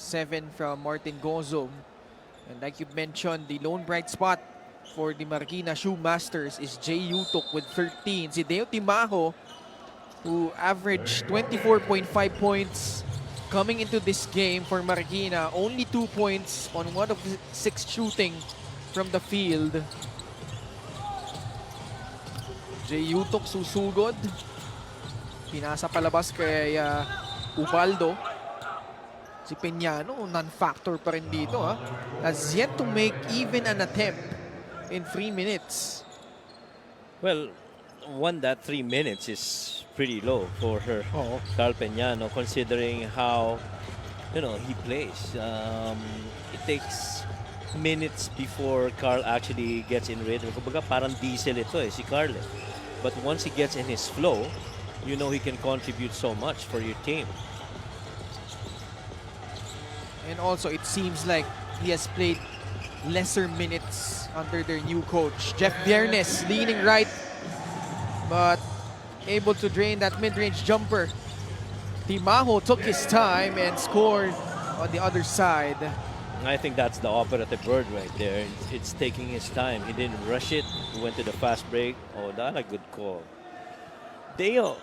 7 from Martin Gozum. And like you mentioned, the lone bright spot for the Marikina Shoe Masters is YUTUC with 13. Si Deo Timajo, who averaged 24.5 points coming into this game for Marikina. Only 2 points on 1 of 6 shooting from the field. YUTUC susugod. Pinasa palabas kay UBALDO. Si PEÑANO, non-factor pa rin dito. Has yet to make even an attempt in 3 minutes. Well, that 3 minutes is pretty low for her, KARL PEÑANO, considering how, he plays. It takes minutes before KARL actually gets in rhythm. Kumbaga parang diesel ito si KARL. But once he gets in his flow, he can contribute so much for your team. And also, it seems like he has played lesser minutes under their new coach. VIERNES leaning right, but able to drain that mid-range jumper. Timajo took his time and scored on the other side. I think that's the operative word right there. It's taking his time. He didn't rush it. He went to the fast break. Oh, that's a good call. Deo,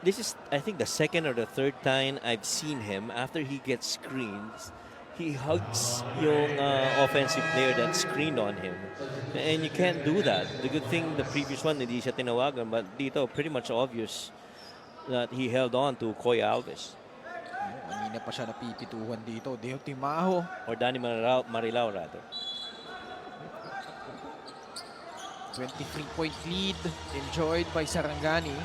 this is, I think, the second or the third time I've seen him after he gets screens. He hugs yung offensive player that screened on him. And you can't do that. The good thing, the previous one, hindi siya tinawagan. But dito, pretty much obvious that he held on to ALVES. Kanina pa siya napipituhan dito. Deo Timajo. Or Danny Marilao, rather. 23-point lead enjoyed by Sarangani.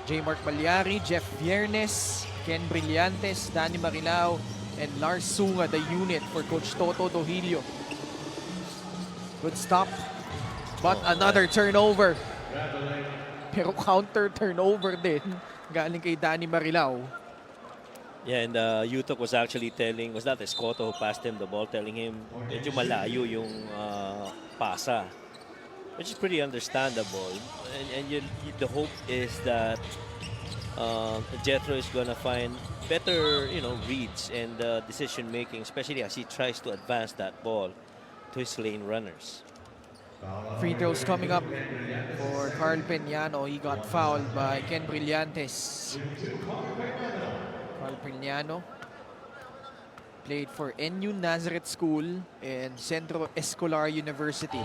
J. Mark Balyari, VIERNES, Ken Brillantes, Danny Marilao, and LARS SUNGA, the unit for Coach Toto Dohilio. Good stop. But another turnover. Pero counter turnover din. Galing kay Danny Marilao. Yeah, and YUTUC was actually telling, was that ESCOTO who passed him the ball, telling him medyo malayo yung pasa. Which is pretty understandable. And the hope is that JETHRO is going to find better, reads and decision making, especially as he tries to advance that ball to his lane runners. Free throws coming up for KARL PEÑANO. He got fouled by Ken Brillantes. KARL PEÑANO played for NU Nazareth School and Centro Escolar University.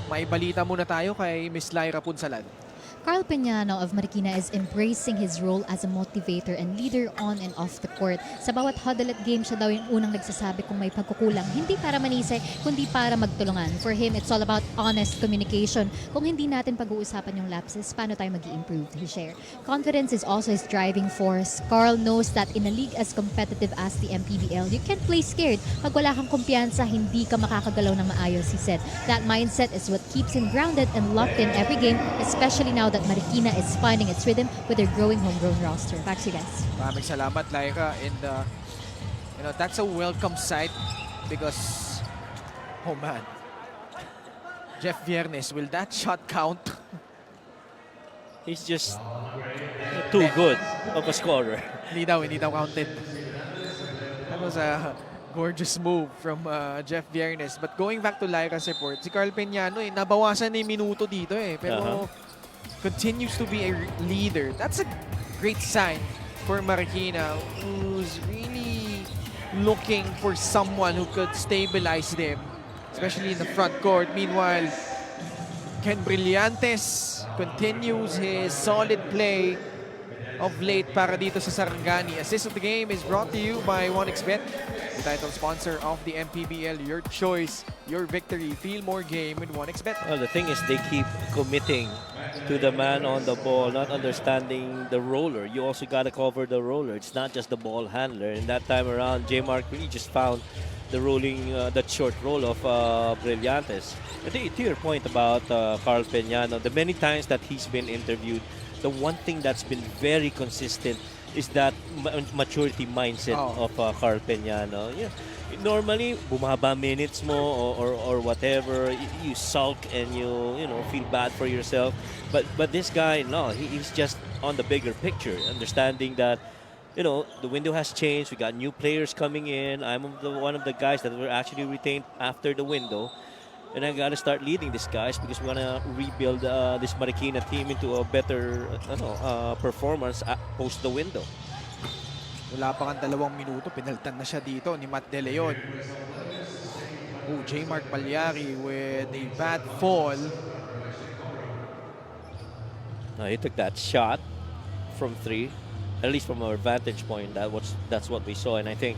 May balita muna tayo kay Miss Lyra Punsalan. KARL PEÑANO of Marikina is embracing his role as a motivator and leader on and off the court. Sa bawat huddle at game, siya daw yung unang nagsasabi kung may pagkukulang. Hindi para manisay, kundi para magtulungan. For him, it's all about honest communication. Kung hindi natin pag-uusapan yung lapses, paano tayo mag-i-improve, he shared. Confidence is also his driving force. KARL knows that in a league as competitive as the MPBL, you can't play scared. Pag wala kang kumpiyansa, hindi ka makakagalaw ng maayos, he said. That mindset is what keeps him grounded and locked in every game, especially now that Marikina is finding its rhythm with their growing homegrown roster. Back to you guys. Maraming salamat, Lyra. And, that's a welcome sight because, oh man, VIERNES, will that shot count? He's just too good of a scorer. Hindi daw counted. That was a gorgeous move from VIERNES. But going back to Lyra's report, si KARL PEÑANO, nabawasan na yung minuto dito pero continues to be a leader. That's a great sign for Marikina, who's really looking for someone who could stabilize them, especially in the front court. Meanwhile, Ken Brillantes continues his solid play of late para dito sa Sarangani. Assist of the game is brought to you by 1xBet, the title sponsor of the MPBL. Your choice, your victory. Feel more game with 1xBet. Well, the thing is they keep committing to the man on the ball, not understanding the roller. You also got to cover the roller. It's not just the ball handler. And that time around, J. Mark really just found the rolling, that short roll of Brillantes. I think to your point about KARL PEÑANO, the many times that he's been interviewed, the one thing that's been very consistent is that maturity mindset of KARL PEñAno. Yeah. Normally, bumaba minutes mo or whatever, you sulk and you feel bad for yourself. But this guy, no, he's just on the bigger picture, understanding that you know, the window has changed. We got new players coming in. I'm one of the guys that were actually retained after the window. And I got to start leading these guys because we want to rebuild this Marikina team into a better performance post the window. Wala pa kang 2 minuto, pinaltan na siya dito ni Matt De Leon. Oh, J. Mark Palyari with a bad fall. He took that shot from 3, at least from our vantage point. That's what we saw, and I think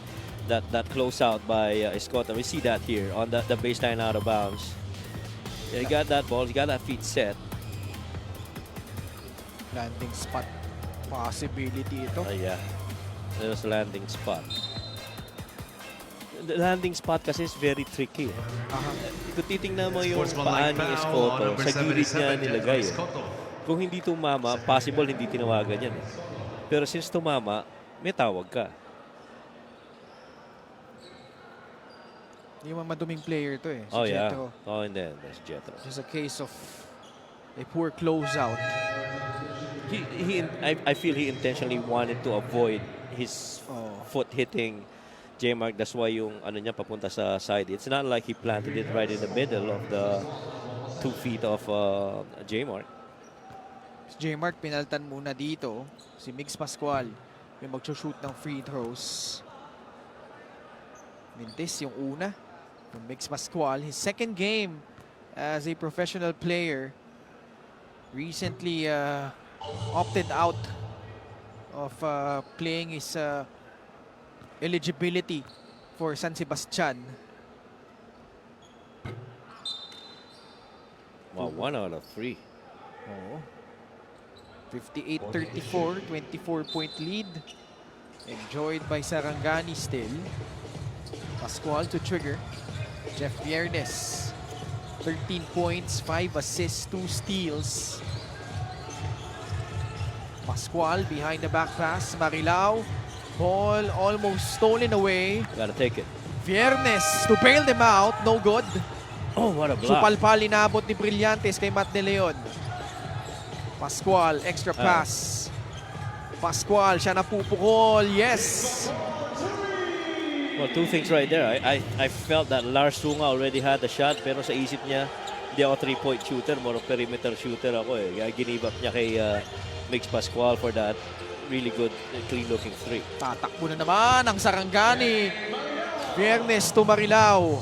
that closeout by ESCOTO, we see that here on the baseline out of bounds. Yeah, he got that ball, he got that feet set. Landing spot possibility ito. Yeah, there's a landing spot. The landing spot kasi is very tricky. Kung titingnan mo yung paa ni ESCOTO, sa gilid niya nilagay. Kung hindi tumama, possible hindi tinawagan yan. Pero since tumama, may tawag ka. Hindi man maduming player to eh. Si Oh, yeah. JETHRO. Oh, and then that's JETHRO. Just a case of a poor closeout. I feel he intentionally wanted to avoid his foot hitting J-Mark. That's why yung ano niya papunta sa side. It's not like he planted it right in the middle of the 2 feet of J-Mark. Si J-Mark pinaltan muna dito. Si MIGS PASCUAL yung mag-shoot ng free throws. Mintis yung una. From MIGS PASCUAL, his second game as a professional player. Recently opted out of playing his eligibility for San Sebastian. Wow, 1 out of 3. Oh. 58-34, 24-point lead. Enjoyed by Sarangani still. Pascual to trigger. Jeff VIERNES, 13 points, 5 assists, 2 steals. Pascual behind the back pass. Marilao. Ball almost stolen away. Gotta take it. VIERNES to bail them out. No good. Oh, what a block. Supalpal inabot ni Brillantes kay Matt De Leon. Pascual, extra pass. Pascual, siya napupukol. Yes! Well, 2 things right there. I felt that LARS SUNGA already had the shot, pero sa isip niya, hindi ako 3-point shooter, more perimeter shooter ako eh. Kaya ginibap niya kay MIGS PASCUAL for that really good, clean-looking 3. Tatakbo na naman ang Sarangani. VIERNES to Marilao.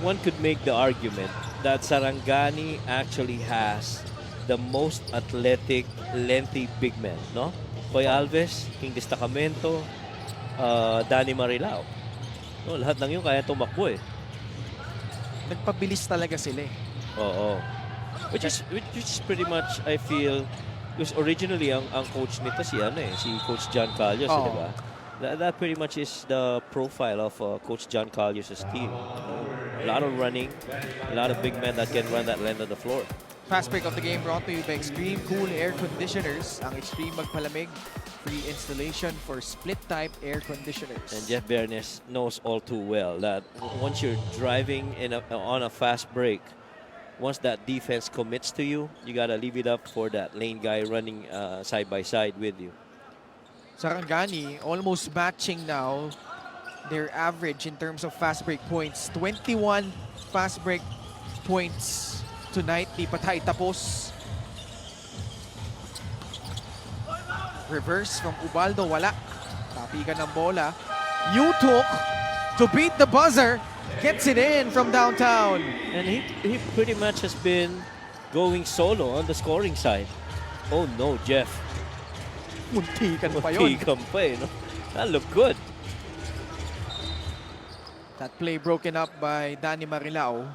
One could make the argument that Sarangani actually has the most athletic, lengthy big men, no? Koy ALVES, King Destacamento, Danny Marilao. No, lahat ng yun kaya tumakbo eh. Nagpabilis talaga sila eh. Oo. Which is pretty much, I feel, because originally ang coach nito si Coach John Callos, di ba? That pretty much is the profile of Coach John Callos' team. A lot of running, a lot of big men that can run that length of the floor. Fast break of the game brought to you by Extreme Cool Air Conditioners. Ang Extreme magpalamig. Free installation for split-type air conditioners. And Jeff VIERNES knows all too well that once you're driving on a fast break, once that defense commits to you, you gotta leave it up for that lane guy running side by side with you. Sarangani almost matching now their average in terms of fast break points. 21 fast break points tonight. Di pa tayo tapos. Reverse from UBALDO, wala. Tapigan ng bola. YUTUC to beat the buzzer. Gets it in from downtown. And he pretty much has been going solo on the scoring side. Oh no, Jeff. Muntikan pa yun. Muntikan pa eh, no? That looked good. That play broken up by Danny Marilao.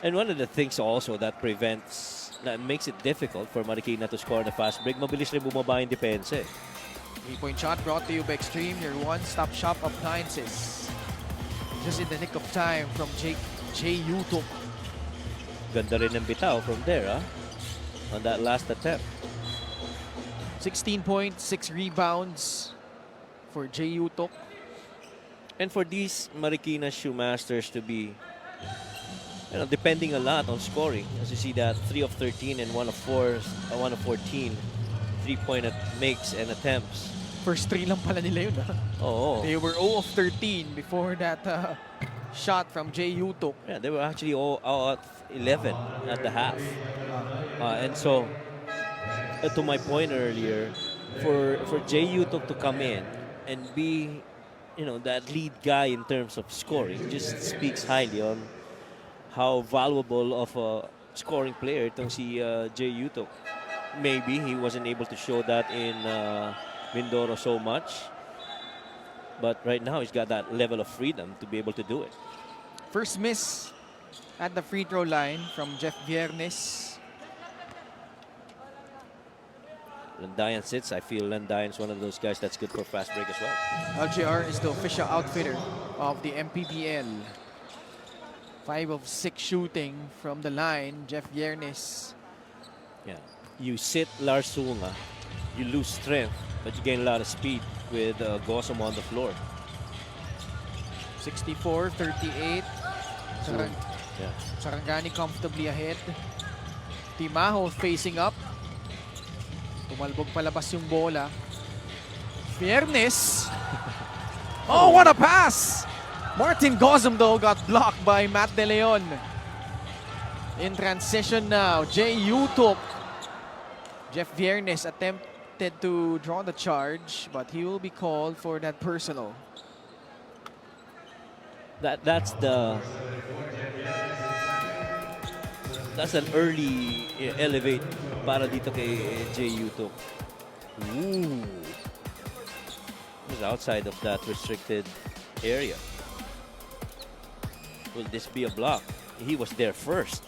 And one of the things also that makes it difficult for Marikina to score the fast break, mabilis rin bumaba yung depensa eh. 3-point shot brought to you by Extreme, your one-stop shop appliances. Just in the nick of time from YUTUC. Ganda rin ng bitaw from there, on that last attempt. 16 points, 6 rebounds for YUTUC. And for these Marikina Shoemasters to be depending a lot on scoring, as you see that 3 of 13 and 1 of 14 3-point makes and attempts. First 3 lang pala nila yun. Oh, They were 0 of 13 before that shot from JETHRO. yeah, they were actually all out 11 at the half. And so, to my point earlier, for JETHRO to come in and be, that lead guy in terms of scoring just speaks highly on how valuable of a scoring player itong si JETHRO. Maybe he wasn't able to show that in Mindoro so much, but right now he's got that level of freedom to be able to do it. First miss at the free throw line from Jeff VIERNES. Landayan sits. I feel Landayan's one of those guys that's good for fast break as well. LJR is the official outfitter of the MPBL. 5 of 6 shooting from the line. Jeff VIERNES. Yeah, you sit Lars Sunga, you lose strength, but you gain a lot of speed with Gosum on the floor. 64-38. Yeah. Sarangani comfortably ahead. TIMAJO facing up. Tumalbog palabas yung bola. VIERNES. Oh, what a pass! Martin Gosum though got blocked by Matt De Leon. In transition now, JETHRO. Jeff VIERNES attempted to draw the charge, but he will be called for that personal. That's an early elevate para dito kay JETHRO. Ooh. It was outside of that restricted area. Will this be a block? He was there first.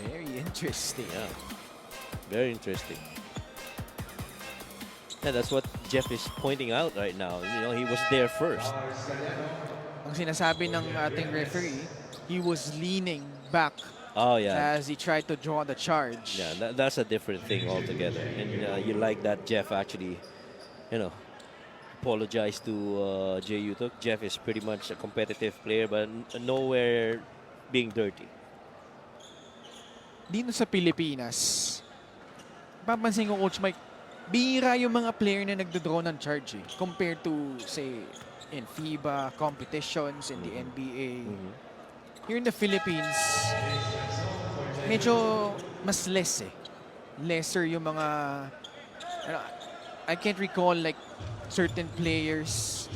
Very interesting. Yeah. Very interesting. And that's what Jeff is pointing out right now. He was there first. Ang sinasabi ng ating referee, he was leaning back Oh, yeah. as he tried to draw the charge. Yeah, that's a different thing altogether. And you like that Jeff actually, apologized to JETHRO. Jeff is pretty much a competitive player, but nowhere being dirty. Dito sa Pilipinas, papansin ko, Coach Mike, bihira yung mga player na nagdodraw ng charge compared to, say, in FIBA competitions, in the NBA. Here in the Philippines, medyo mas less lesser yung mga, I can't recall like certain players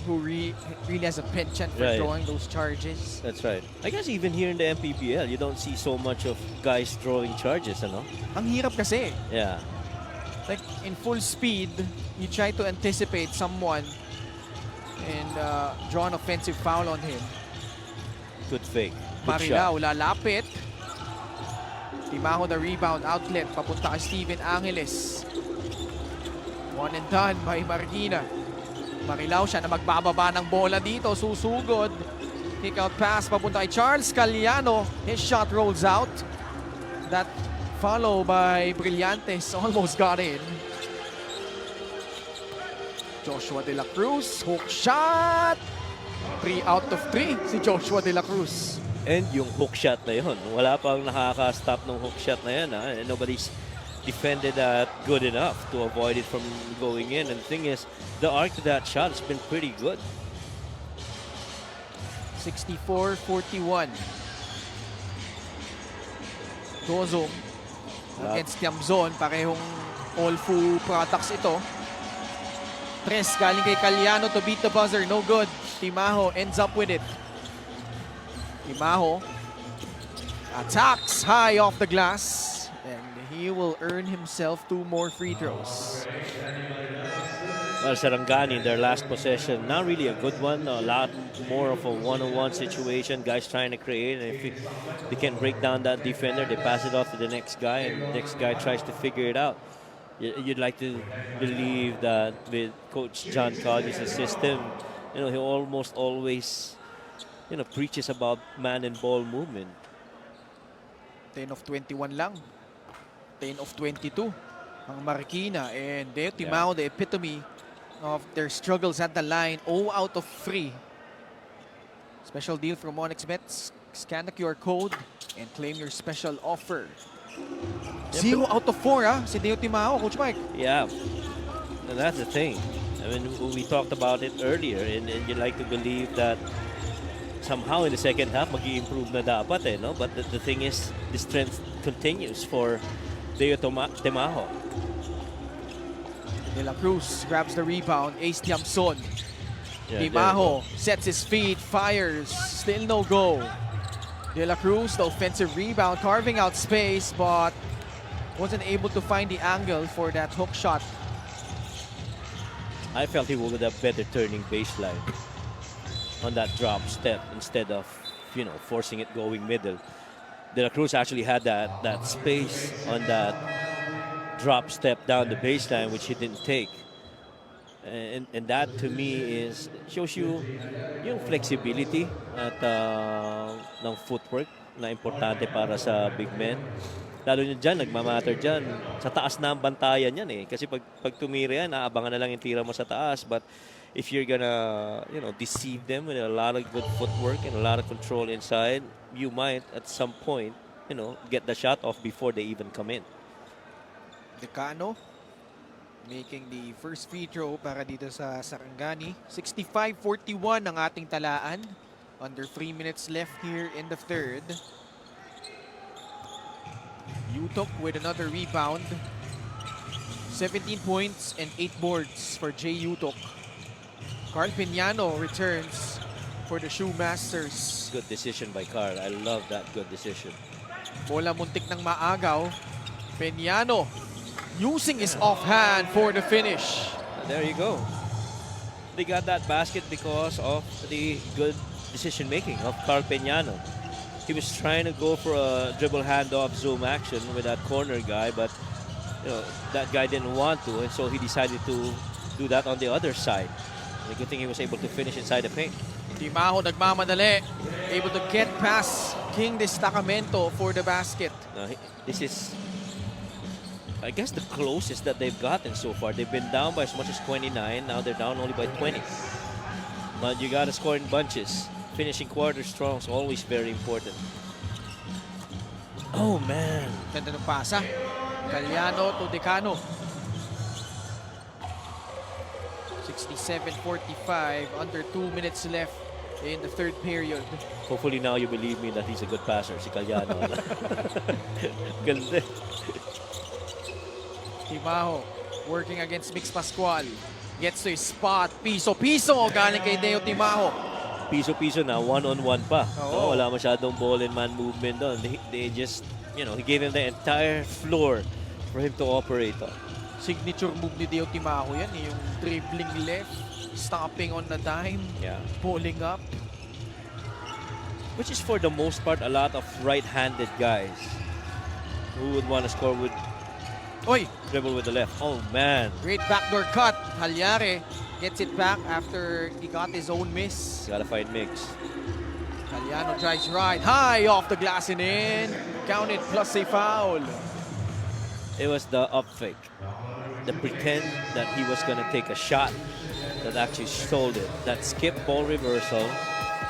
who really has a penchant for Right. drawing those charges. That's right. I guess even here in the MPBL, you don't see so much of guys drawing charges, Ang hirap kasi. Yeah. Like in full speed, you try to anticipate someone and draw an offensive foul on him. Good fake. Good shot. MARILAO lalapit. TIMAJO the rebound outlet papunta kay Steven Angeles. One and done by Marikina. MARILAO siya na magbababa ng bola dito. Susugod. Kick out pass papunta kay Charles Caliano. His shot rolls out. That follow by Brillantes almost got in. Joshua De La Cruz. Hook shot. 3 out of 3 si Joshua De La Cruz. And yung hook shot na yun, wala pang nakaka-stop ng hook shot na yan. And nobody's defended that good enough to avoid it from going in. And the thing is, the arc to that shot has been pretty good. 64-41. Gosum against Tiamzon. Parehong all-fu products ito. Tres galing kay Caliano to beat the buzzer. No good. TIMAJO ends up with it. TIMAJO attacks high off the glass. And he will earn himself 2 more free throws. Well, Sarangani, their last possession, not really a good one. A lot more of a one-on-one situation. Guys trying to create. And if they can break down that defender, they pass it off to the next guy. And the next guy tries to figure it out. You'd like to believe that with Coach John Collins' system, he almost always, preaches about man and ball movement. 10 of 21 lang. 10 of 22 ang Marikina. And TIMAJO, the epitome of their struggles at the line. 0 out of 3. Special deal from OnexBet. Scan the QR code and claim your special offer. 0 out of 4, si Deo Timajo, Coach Mike. Yeah, and that's the thing. I mean, we talked about it earlier, and you like to believe that somehow in the second half, mag-i-improve na dapat, no? But the thing is, the strength continues for Deo Timajo. De La Cruz grabs the rebound. Ace Tiamson. Yeah, Timajo sets his feet, fires. Still no go. De La Cruz, the offensive rebound, carving out space, but wasn't able to find the angle for that hook shot. I felt he would have better turning baseline on that drop step instead of, forcing it going middle. De La Cruz actually had that space on that drop step down the baseline, which he didn't take. And that to me shows you yung flexibility at ng footwork na importante para sa big men. Lalo nyo dyan, nagmamatter dyan. Sa taas na ang bantayan yan eh. Kasi pag tumira yan, naabangan na lang yung tira mo sa taas. But if you're gonna, deceive them with a lot of good footwork and a lot of control inside, you might at some point, get the shot off before they even come in. Decano making the first free throw para dito sa Sarangani. 65-41 ang ating talaan. Under 3 minutes left here in the third. YUTUC with another rebound. 17 points and 8 boards for JUTUC. KARL PEÑANO returns for the Shoemasters. Good decision by KARL. I love that good decision. Bola muntik ng maagaw. PEñANO using his offhand for the finish. There you go. They got that basket because of the good decision making of KARL PEñANO. He was trying to go for a dribble handoff zoom action with that corner guy, but that guy didn't want to, and so he decided to do that on the other side. And the good thing he was able to finish inside the paint. Timajo nagmamadali. Able to get past King Destacamento for the basket. This is, I guess, the closest that they've gotten so far. They've been down by as much as 29. Now they're down only by 20. But you got to score in bunches. Finishing quarter strong is always very important. Oh, man. Ganda ng pasa. Galliano to Decano. 67-45. Under 2 minutes left in the third period. Hopefully now you believe me that he's a good passer, si Galliano. Ganda. Timajo working against Mix Pascual. Gets to his spot. Piso-piso galing kay Deo Timajo. Piso-piso na, one-on-one pa. Oo. Wala masyadong ball and man movement doon. They just, he gave him the entire floor for him to operate on. Signature move ni Deo Timajo yan. Yung dribbling left, stopping on the dime, pulling up. Which is for the most part a lot of right-handed guys who would want to score with dribble with the left. Oh, man. Great backdoor cut. Halyare gets it back after he got his own miss. Gotta find MIGS. Galliano drives right. High off the glass and in. Counted plus a foul. It was the up fake. The pretend that he was going to take a shot that actually stole it. That skip ball reversal.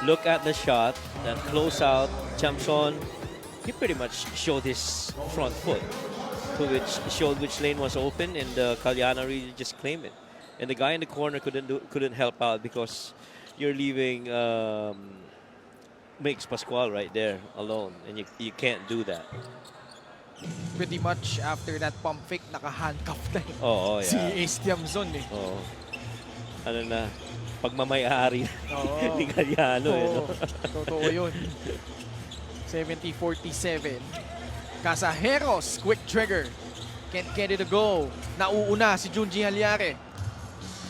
Look at the shot. That close out. Chamson, he pretty much showed his front foot, to which showed which lane was open, and Galliano really just claimed it. And the guy in the corner couldn't help out because you're leaving MIGS Pascual right there alone, and you can't do that. Pretty much after that pump fake, naka-handcuff na Oh, yeah. si Ace Tiamson eh. Oh. Ano na, pagmamayari ni Galliano. Totoo yun. 70-47. Casajeros, quick trigger. Can't get it to go. Nauuna si Junji Halyare.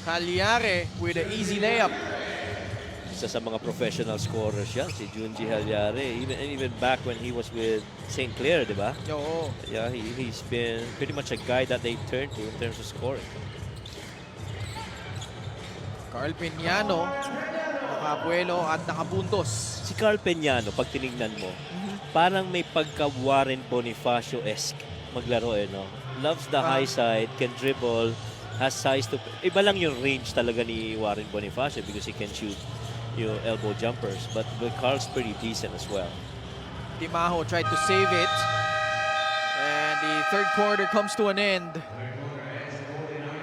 Halyare with an easy layup. Isa sa mga professional scorers yan, si Junji Halyare. Even back when he was with St. Clair, di ba? Oo. Yeah, he's been pretty much a guy that they turn to in terms of scoring. KARL PEñANO, nakabuelo at nakabuntos. Si KARL PEñANO, pag tinignan mo, parang may pagka-Warren Bonifacio-esque maglaro no? Loves the high side, can dribble, has size to... Iba lang yung range talaga ni Warren Bonifacio because he can shoot yung elbow jumpers. But KARL's pretty decent as well. Timajo tried to save it. And the third quarter comes to an end.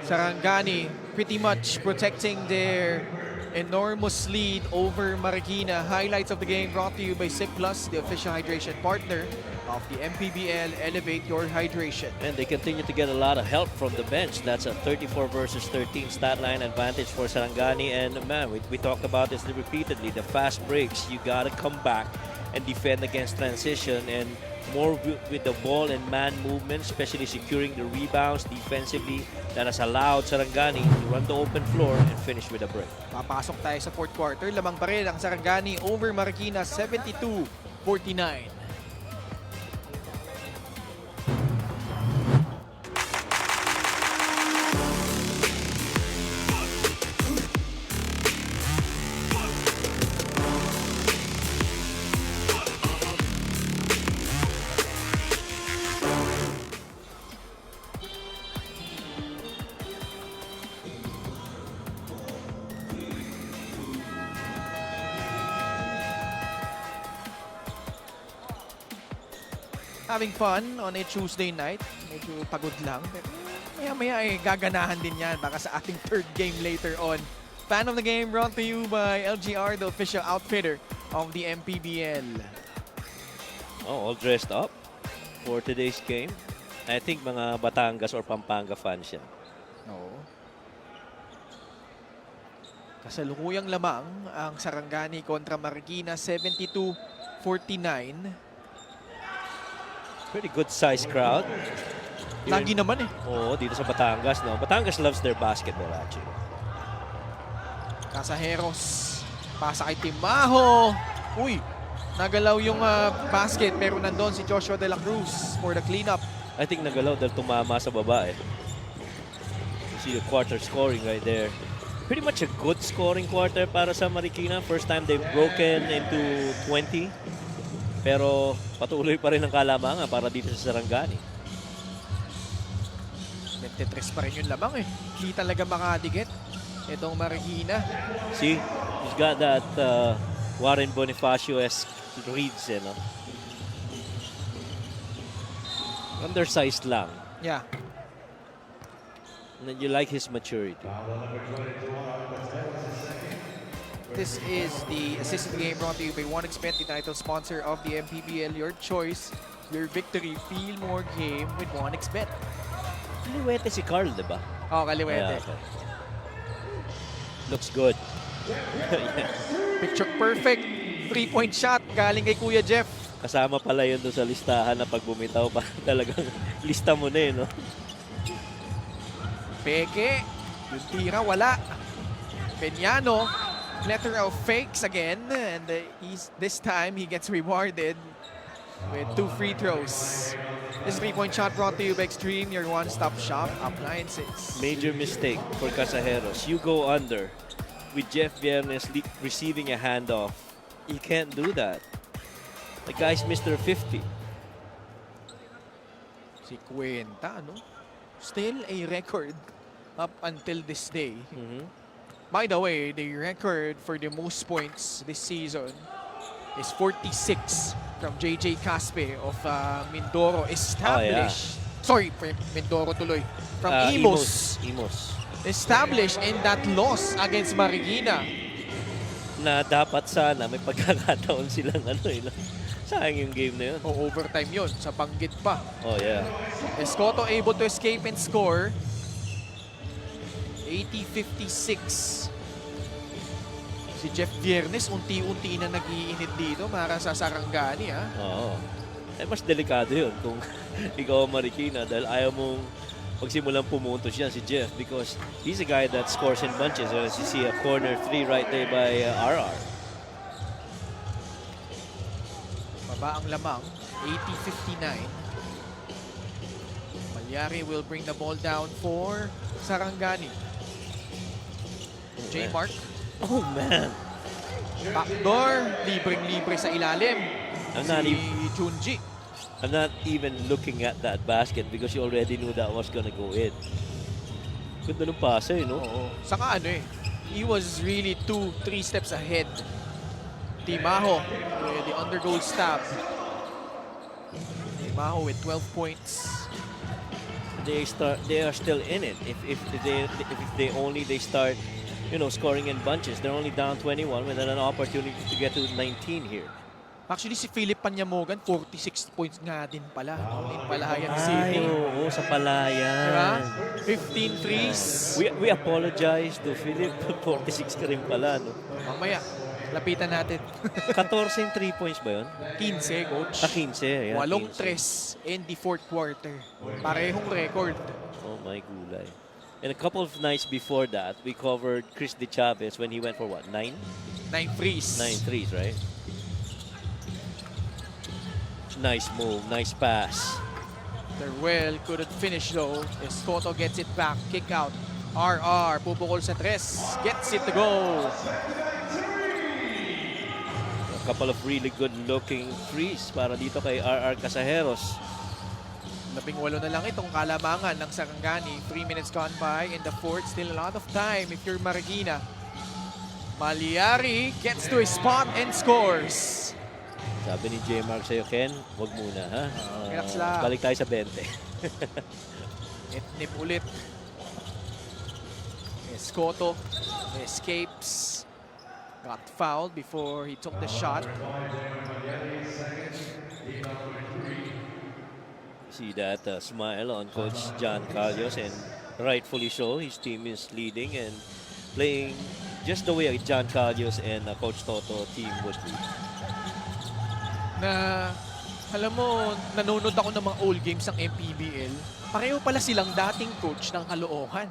Sarangani pretty much protecting their enormous lead over Marikina. Highlights of the game brought to you by SIP Plus, the official hydration partner of the MPBL. Elevate your hydration. And they continue to get a lot of help from the bench. That's a 34 versus 13 stat line advantage for Sarangani. And man, we talked about this repeatedly. The fast breaks, you gotta come back and defend against transition, and more with the ball and man movement, especially securing the rebounds defensively. That has allowed Sarangani to run the open floor and finish with a break. Papasok tayo sa fourth quarter. Lamang pa rin ang Sarangani over Marikina 72-49. Having fun on a Tuesday night. Medyo pagod lang. Pero maya-maya ay gaganahan din yan. Baka sa ating third game later on. Fan of the game brought to you by LGR, the official outfitter of the MPBL. Oh, all dressed up for today's game. I think mga Batangas or Pampanga fans yan. Oo. Kasalukuyang lamang ang Sarangani kontra Marikina 72-49. Pretty good size crowd. Lagi naman eh. Oo, dito sa Batangas, no? Batangas loves their basketball, actually. Casajeros. Pasa kay TIMAJO. Uy, nagalaw yung basket pero nandun si Joshua de la Cruz for the cleanup. I think nagalaw dahil tumama sa baba, eh. You see the quarter scoring right there. Pretty much a good scoring quarter para sa Marikina. First time they've broken into 20. Pero patuloy pa rin ang kalamangan para dito sa Sarangani. 23 pa rin yung lamang eh. Hindi talaga makadikit itong Marikina. See, he's got that Warren Bonifacio-esque reads, eh, no? Undersized lang. Yeah. And then you like his maturity. This is the assist of the game brought to you by 1xBet, the title sponsor of the MPBL. Your choice, your victory. Feel more game with 1xBet. Kaliwete si KARL, diba? Oh, kaliwete. Yeah, okay. Looks good. Yeah. Picture perfect. 3-point shot galing kay Kuya Jeff. Kasama pala yun doon sa listahan na pag bumitaw pa talagang lista mo na eh, no? Peke. Yung tira, wala. Peñano. Plethora of fakes again, and this time he gets rewarded with 2 free throws. This 3-point shot brought to you by Extreme, your one-stop shop appliances. Major mistake for Casajeros. You go under with Jeff VIERNES receiving a handoff. You can't do that. The guy's Mr. 50. Si Cuenta, no? Still a record up until this day. By the way, the record for the most points this season is 46 from JJ Caspe of Mindoro. Established. Sorry, Mindoro tuloy. From Imos. Established in that loss against Marikina. Na dapat sana may pagkakataon silang ano eh. Sayang yung game na yun. O overtime yun. Sa banggit pa. Oh yeah. ESCOTO able to escape and score. 80-56. Si Jeff VIERNES unti-unti na nag-iinit dito para sa Sarangani, ha? Oo. Eh, mas delikado yun kung ikaw ang Marikina dahil ayaw mong pagsimulang pumuntos yan si Jeff because he's a guy that scores in bunches. As you see a corner 3 right there by RR. Baba ang lamang. 80-59. Malyari will bring the ball down for Sarangani. J-Mark. Oh, man. Backdoor. Libreng-libre sa ilalim. Si Junji. I'm not even looking at that basket because you already knew that was gonna go in. Ganda ng pasa, no? Oo. Saka ano eh. He was really 2-3 steps ahead. TIMAJO with the undergoal stab. TIMAJO with 12 points. They are still in it. If they start, scoring in bunches, they're only down 21 with an opportunity to get to 19 here. Actually, si Philip Panyamogan, 46 points nga din pala. In Palayan Ay, City. oo, sa Palayan. Diba? 15 threes. We apologize to Philip. 46 ka rin pala, no? Mamaya, lapitan natin. 14 3 points ba yun? 15, coach. 15, yeah. 8 15. tres in the fourth quarter. Parehong record. Oh my gulay. And a couple of nights before that, we covered Chris De Chavez when he went for what, 9? 9 threes. 9 threes, right? Nice move, nice pass. Terwell couldn't finish though. ESCOTO gets it back. Kick out. RR, pupukol sa tres. Gets it to go. A couple of really good-looking threes para dito kay RR Casajeros. 18 na lang itong kalamangan ng Sarangani. 3 minutes gone by in the fourth. Still a lot of time if you're Marikina. Maliari gets to his spot and scores. Sabi ni J. Mark sa'yo, Ken, wag muna, ha? Relax lang. Balik tayo sa 20. Nip ulit. ESCOTO escapes. Got fouled before he took the shot. See that smile on Coach John Carlos, and rightfully so. His team is leading and playing just the way John Carlos and Coach Toto team would be. Na, alam mo, nanonood ako ng mga old games ng MPBL. Pareho pala silang dating coach ng Caloocan.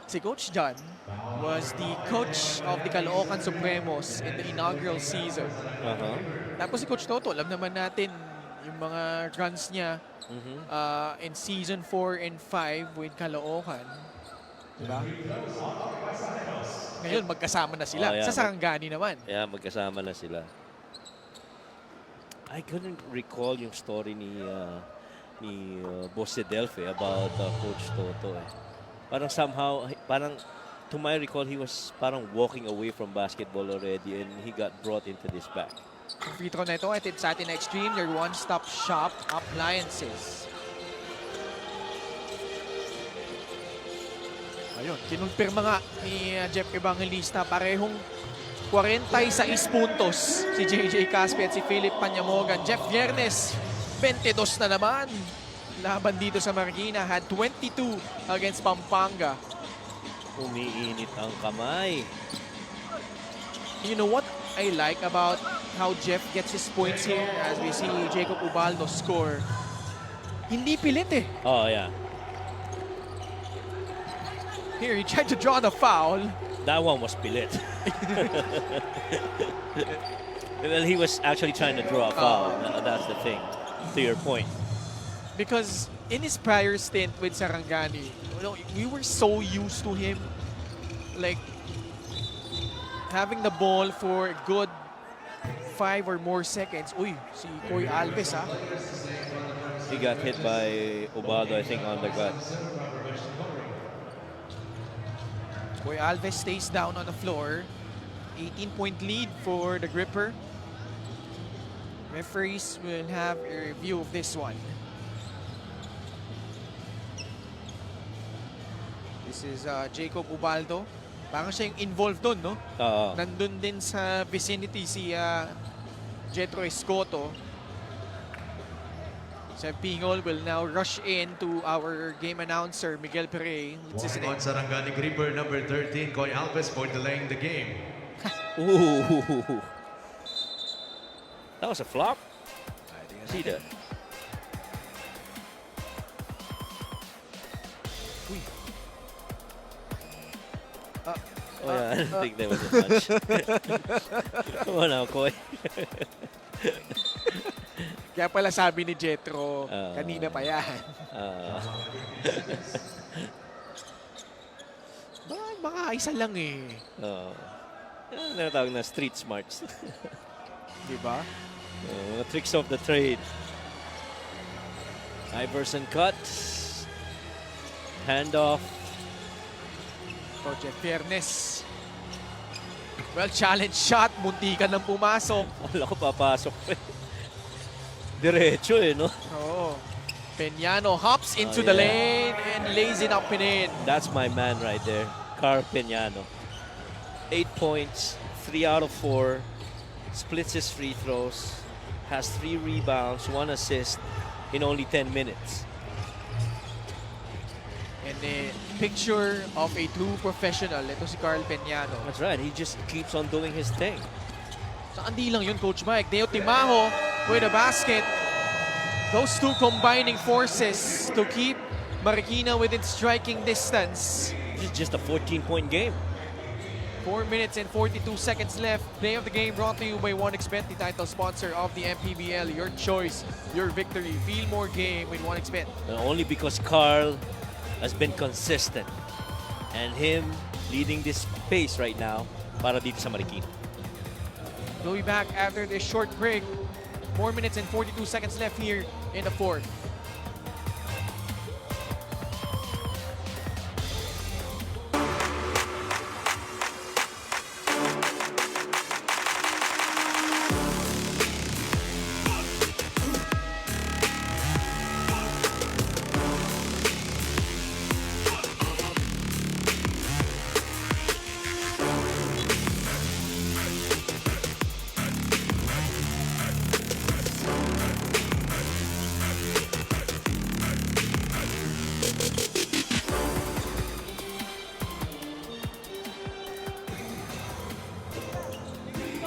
Si Coach John was the coach of the Caloocan Supremos in the inaugural season. Tapos si Coach Toto, alam naman natin yung mga runs niya in season 4 and 5 with Caloocan. Diba? Ngayon, magkasama na sila. Sa Sarangani naman. Yeah, magkasama na sila. I couldn't recall yung story ni Boss Delphi about Coach Toto. Parang somehow, to my recall, he was parang walking away from basketball already and he got brought into this back. Free throw na ito at it's Satin Extreme, your one-stop shop appliances. Ayun, kinumpirma nga ni Jeff Evangelista, parehong 46 puntos si JJ Caspi at si Philip Panyamogan. Jeff VIERNES, 22 na naman. Laban dito sa Marikina, had 22 against Pampanga. Umiinit ang kamay. You know what I like about how Jeff gets his points here as we see Jacob Ubaldo score? Hindi pilit eh. Oh, yeah. Here, he tried to draw the foul. That one was pilit. Well, he was actually trying to draw a foul. That's the thing, to your point. Because in his prior stint with Sarangani, we were so used to him, like, having the ball for a good 5 or more seconds. Uy, si Koy Alves, ha? He got hit by Ubaldo, I think, on the gut. Koy Alves stays down on the floor. 18-point lead for the Gripper. Referees will have a review of this one. This is Jacob Ubaldo. Parang siya yung involved doon, no? Nandun din sa vicinity si JETHRO ESCOTO. Sir Pingol will now rush in to our game announcer, Miguel Perey. Walking on Sarangani Gripper number 13, Koy Alves, for delaying the game. Ooh. That was a flop. See that? Uy. Oh yeah, I didn't think there was a touch. Come on now, Koy. Kaya pala sabi ni JETHRO, kanina pa yan. Baka isa lang eh. Natawag na street smarts. Diba? Mga tricks of the trade. Iverson cuts. Handoff. For Jeff VIERNES. Well, challenge shot. Munti ka nang pumasok. Wala ko papasok. Diretso eh, no? Oh, Peñano hops into Oh, the yeah. lane and lays it up and in. That's my man right there, KARL PEÑANO. 8 points, 3 out of 4, splits his free throws, has 3 rebounds, 1 assist in only 10 minutes. And a picture of a true professional. Ito si KARL Peñano. That's right, he just keeps on doing his thing. So, andi lang yun, Coach Mike. Deo TIMAJO with a basket. Those two combining forces to keep Marikina within striking distance. This is just a 14-point game. 4 minutes and 42 seconds left. Play of the game brought to you by 1xBet, the title sponsor of the MPBL. Your choice, your victory. Feel more game with 1xBet. Only because KARL has been consistent. And him leading this pace right now para dito sa Marikina. We'll be back after this short break. 4 minutes and 42 seconds left here in the fourth.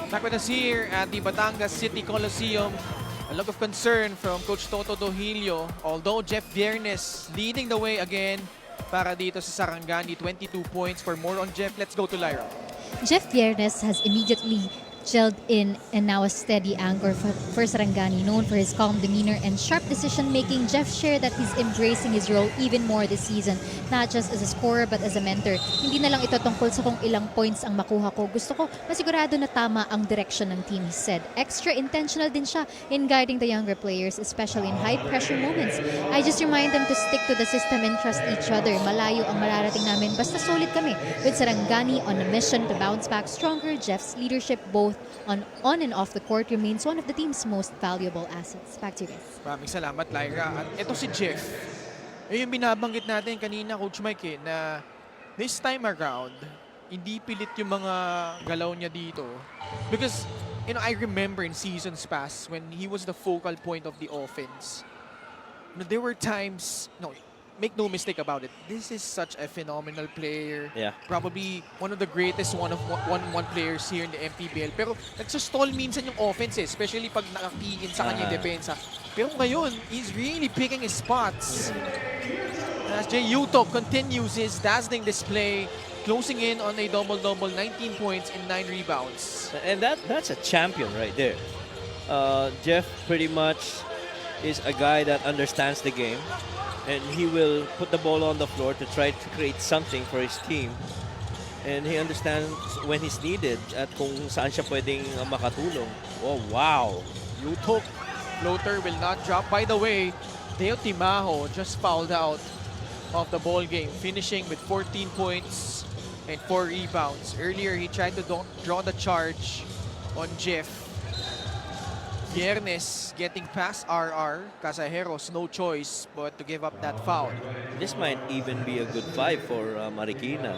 Back with us here at the Batangas City Coliseum. A look of concern from Coach Toto Dohilio. Although Jeff VIERNES leading the way again para dito sa Sarangani. 22 points. For more on Jeff, let's go to Lyra. Jeff VIERNES has immediately gelled in and now a steady anchor for Sarangani. Known for his calm demeanor and sharp decision-making, Jeff shared that he's embracing his role even more this season, not just as a scorer but as a mentor. Hindi na lang ito tungkol sa kung ilang points ang makuha ko. Gusto ko masigurado na tama ang direction ng team, he said. Extra intentional din siya in guiding the younger players, especially in high-pressure moments. I just remind them to stick to the system and trust each other. Malayo ang mararating namin, basta solid kami. With Sarangani on a mission to bounce back stronger, Jeff's leadership both on and off the court remains one of the team's most valuable assets. Back to you guys. Maraming salamat, Lyra. At ito si Jeff. Yung binabanggit natin kanina, Coach Mike, na this time around, hindi pilit yung mga galaw niya dito. Because, I remember in seasons past when he was the focal point of the offense. There were times, make no mistake about it, this is such a phenomenal player. Yeah. Probably one of the greatest one-on-one players here in the MPBL. Pero nagsastall minsan yung offense, especially pag nakapiin sa kanya yung depensa. Pero ngayon, he's really picking his spots. As YUTUC continues his dazzling display, closing in on a double-double, 19 points and 9 rebounds. And that's a champion right there. Jeff pretty much is a guy that understands the game. And he will put the ball on the floor to try to create something for his team. And he understands when he's needed at kung saan siya pwedeng makatulong. Oh, wow. YUTUC floater will not drop. By the way, Deo TIMAJO just fouled out of the ball game, finishing with 14 points and 4 rebounds. Earlier, he tried to draw the charge on Jeff. VIERNES getting past RR. Casajeros, no choice but to give up that foul. This might even be a good vibe for Marikina.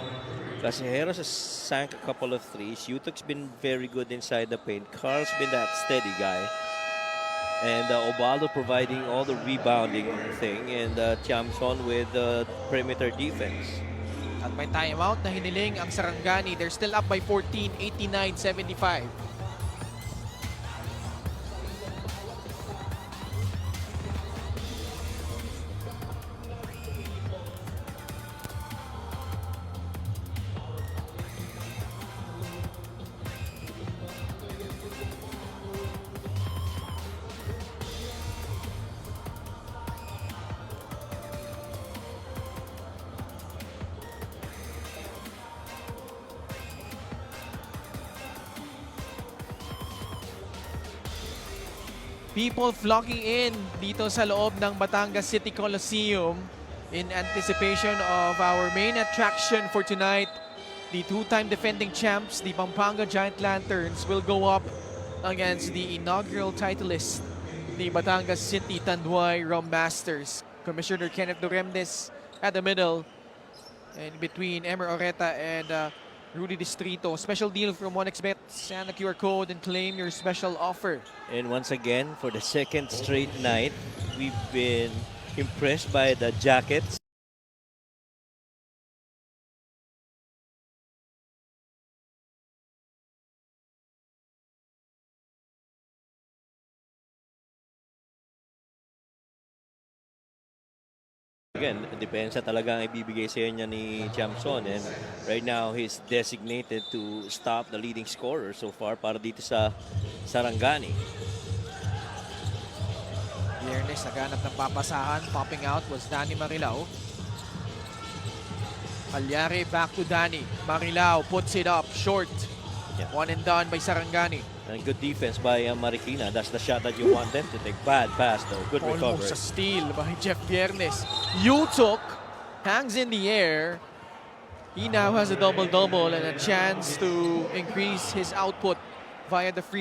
Casajeros has sank a couple of threes. YUTUC's been very good inside the paint. KARL's been that steady guy. And UBALDO providing all the rebounding thing. And Tiamson with perimeter defense. At may timeout na hiniling ang Sarangani. They're still up by 14, 89-75. People flocking in dito sa loob ng Batangas City Coliseum in anticipation of our main attraction for tonight. The two-time defending champs, the Pampanga Giant Lanterns, will go up against the inaugural titleist, the Batangas City Tanduay Rum Masters. Commissioner Kenneth Duremdes at the middle. And between Emer Oreta and Rudy Distrito. Special deal from 1xBet. Scan the QR code and claim your special offer. And once again, for the second straight night, we've been impressed by the jackets. Again, depensa talaga ang ibibigay sa niya ni Chamson, and right now he's designated to stop the leading scorer so far para dito sa Sarangani. Viernes naghanap ng papasahan. Popping out was Danny Marilao. Alyari back to Danny. Marilao puts it up short. Yeah. One and done by Sarangani. And good defense by Marikina. That's the shot that you want them to take. Bad pass though. Good recovery. Almost a steal by Jeff Viernes. YUTUC hangs in the air. He now has a double-double and a chance to increase his output via the free